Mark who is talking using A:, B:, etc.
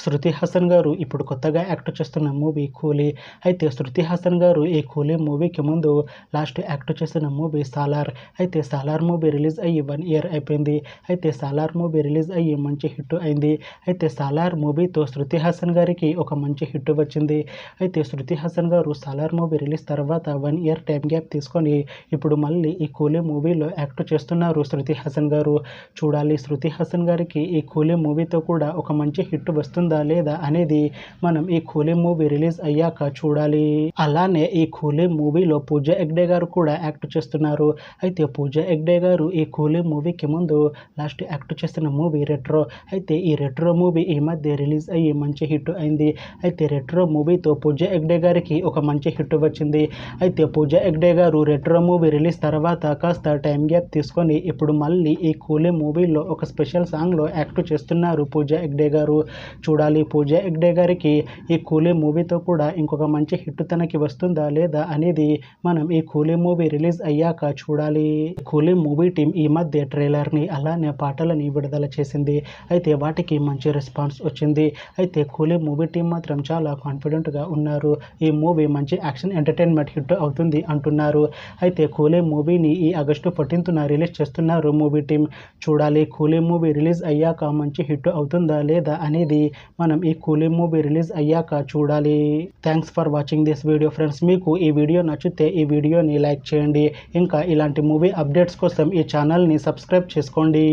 A: శృతి హాసన్ గారు ఇప్పుడు కొత్తగా యాక్ట్ చేస్తున్న మూవీ కూలీ. అయితే శృతి హాసన్ గారు ఈ కూలీ మూవీకి ముందు లాస్ట్ యాక్ట్ చేసిన మూవీ సాలార్. అయితే సాలార్ మూవీ రిలీజ్ అయ్యి 1 ఇయర్ అయిపోయింది. అయితే సాలార్ మూవీ రిలీజ్ అయ్యి మంచి హిట్ అయింది. అయితే సాలార్ మూవీతో శృతి హాసన్ గారికి ఒక మంచి హిట్ వచ్చింది. అయితే శృతి హాసన్ గారు సాలార్ మూవీ రిలీజ్ తర్వాత 1 ఇయర్ టైం గ్యాప్ తీసుకొని ఇప్పుడు మళ్ళీ ఈ కూలీ మూవీలో యాక్ట్ చేస్తున్నారు శృతి హాసన్ గారు. చూడాలి శృతి హాసన్ గారికి ఈ కూలీ మూవీతో కూడా ఒక మంచి హిట్ వస్తుందా లేదా అనేది మనం ఈ కూలీ మూవీ రిలీజ్ అయ్యాక చూడాలి. అలానే ఈ కూలీ మూవీలో పూజా హెగ్డే గారు కూడా యాక్ట్ చేస్తున్నారు. అయితే పూజా హెగ్డే గారు ఈ కూలీ మూవీకి ముందు లాస్ట్ యాక్ట్ చేసిన మూవీ రెట్రో. అయితే ఈ రెట్రో మూవీ ఈ మధ్య రిలీజ్ అయ్యి మంచి హిట్ అయింది. అయితే రెట్రో మూవీతో పూజా హెగ్డే గారికి ఒక మంచి హిట్ వచ్చింది. అయితే పూజా హెగ్డే గారు రెట్రో మూవీ రిలీజ్ తర్వాత కాస్త టైం గ్యాప్ తీసుకొని ఇప్పుడు మళ్ళీ ఈ కూలీ మూవీలో ఒక స్పెషల్ సాంగ్లో యాక్ట్ చేస్తున్నారు పూజా హెగ్డే గారు. చూడాలి పూజా హెగ్డే గారికి ఈ కూలీ మూవీతో కూడా ఇంకొక మంచి హిట్ తనకి వస్తుందా లేదా అనేది మనం ఈ కూలీ మూవీ రిలీజ్ అయ్యాక చూడాలి. కూలీ మూవీ టీం ఈ మధ్య ట్రైలర్ని అలానే పాటలని విడుదల చేసింది. అయితే వాటికి మంచి రెస్పాన్స్ వచ్చింది. అయితే కూలీ మూవీ టీం మాత్రం చాలా కాన్ఫిడెంట్గా ఉన్నారు. ఈ మూవీ మంచి యాక్షన్ ఎంటర్టైన్మెంట్ హిట్ అవుతుంది అంటున్నారు. అయితే కూలీ మూవీని ఈ ఆగస్టు 14న రిలీజ్ చేస్తున్నారు మూవీ టీం. చూడాలి కూలీ మూవీ రిలీజ్ అయ్యాక మంచి హిట్ అవుతుందా లేదా అనేది మనం ఈ కూలీ మూవీ రిలీజ్ అయ్యాక చూడాలి. Thanks for watching this video friends. మీకు ఈ వీడియో నచ్చితే ఈ వీడియోని లైక్ చేయండి. ఇంకా ఇలాంటి మూవీ అప్డేట్స్ కోసం ఈ ఛానల్ని సబ్స్క్రైబ్ చేసుకోండి.